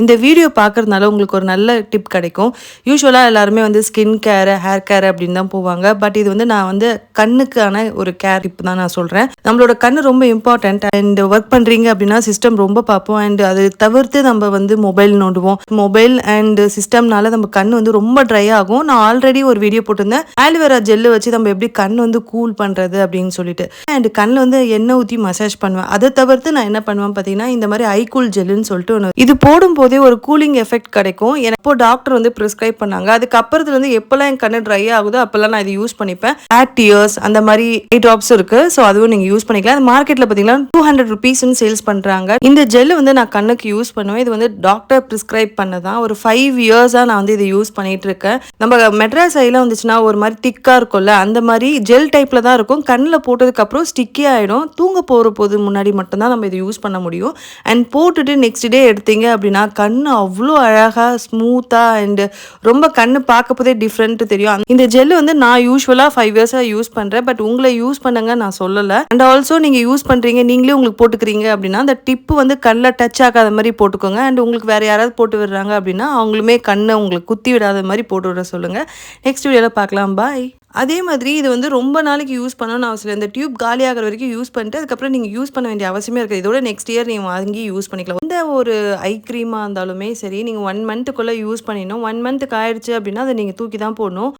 இந்த வீடியோ பார்க்கறதுனால உங்களுக்கு ஒரு நல்ல டிப் கிடைக்கும். யூசுவலா எல்லாருமே வந்து ஸ்கின் கேர், ஹேர் கேர் அப்படின்னு தான் போவாங்க. பட் இது வந்து நான் வந்து கண்ணுக்கான ஒரு கேர் டிப் தான் நான் சொல்றேன். நம்மளோட கண்ணு ரொம்ப இம்பார்ட்டன்ட். அண்ட் ஒர்க் பண்றீங்க அப்படின்னா சிஸ்டம் ரொம்ப பார்ப்போம். அண்ட் அது தவிர்த்து நம்ம வந்து மொபைல் நோண்டுவோம். மொபைல் அண்ட் சிஸ்டம்னால நம்ம கண்ணு வந்து ரொம்ப ட்ரை ஆகும். நான் ஆல்ரெடி ஒரு வீடியோ போட்டிருந்தேன். ஆலிவேரா ஜெல்லு வச்சு நம்ம எப்படி கண் வந்து கூல் பண்றது அப்படின்னு சொல்லிட்டு. அண்ட் கண்ணில் வந்து எண்ணெய் ஊற்றி மசாஜ் பண்ணுவேன். அதை தவிர்த்து நான் என்ன பண்ணுவேன் பார்த்தீங்கன்னா, இந்த மாதிரி ஐகூல் ஜெல்லுன்னு சொல்லிட்டு ஒன்று இது போடும்போதே ஒரு கூலிங் எஃபெக்ட் கிடைக்கும். எனக்கு டாக்டர் வந்து பிரிஸ்கிரைப் பண்ணாங்க. அதுக்கப்புறத்துல இருந்து எப்பெல்லாம் என் கண்ணு ட்ரை ஆகுதோ அப்பெல்லாம் நான் இது யூஸ் பண்ணிப்பேன். ஆட் டியர்ஸ் அந்த மாதிரி ஐ ட்ராப்ஸ் இருக்கு. ஸோ அதுவும் நீங்க யூஸ் பண்ணிக்கலாம். மார்க்கெட்ல பார்த்தீங்கன்னா 200 rupees சேல்ஸ் பண்றாங்க. இந்த ஜெல் வந்து நான் கண்ணுக்கு யூஸ் பண்ணுவேன். இது வந்து டாக்டர் பிரிஸ்கிரைப் பண்ணதான். ஒரு 5 இயர்ஸா நான் வந்து இதை யூஸ் பண்ணிட்டு இருக்கேன். நம்ம மெட்ராஸ் ஐலாம் வந்துச்சுன்னா ஒரு மாதிரி திக்கா இருக்கும்ல, அந்த மாதிரி ஜெல் டைப்ல தான் இருக்கும். கண்ணில் போட்டதுக்கு அப்புறம் ஸ்டிக்கி ஆயிடும். தூங்க போது முன்னாடி மட்டும்தான் நம்ம இதை யூஸ் பண்ண முடியும். அண்ட் போட்டுட்டு நெக்ஸ்ட் டே எடுத்தீங்க அப்படின்னா கண்ணு அவ்வளோ அழகா ஸ்மூத்தா அண்ட் ரொம்ப கண்ணு பார்க்க போதே டிஃப்ரெண்ட் தெரியும். இந்த ஜெல் வந்து நான் யூஸ்வலா 5 இயர்ஸா யூஸ் பண்றேன். பட் உங்களை யூஸ் பண்ணுங்க நான் சொல்லல. அண்ட் ஆல்சோ நீங்க யூஸ் பண்றீங்க, நீங்களே உங்களுக்கு போட்டுக்கிறீங்க அப்படின்னா அந்த டிப்பு வந்து கண்ணில் டச் ஆகாத மாதிரி போட்டுக்கோங்க. அண்ட் உங்களுக்கு வேற யாராவது போட்டு விடுறாங்க அப்படின்னா அவங்களுமே கண்ணை உங்களுக்கு குத்தி விடாத மாதிரி போட்டு விட சொல்லுங்க. நெக்ஸ்ட் வீடியோல பார்க்கலாம். பாய். அதே மாதிரி இது வந்து ரொம்ப நாளைக்கு யூஸ் பண்ணணும்னு அவசியம் இல்லை. இந்த டியூப் காலி ஆகிற வரைக்கும் யூஸ் பண்ணிட்டு அதுக்கப்புறம் நீங்கள் யூஸ் பண்ண வேண்டிய அவசியமே இருக்குது. இதோட நெக்ஸ்ட் இயர் நீங்கள் வாங்கி யூஸ் பண்ணிக்கலாம். எந்த ஒரு ஐ க்ரீமாக இருந்தாலுமே சரி, நீங்கள் 1 மந்த்துக்குள்ளே யூஸ் பண்ணிடணும். 1 மந்த்துக்கு ஆயிடுச்சு அப்படின்னா அதை நீங்கள் தூக்கி தான் போடணும்.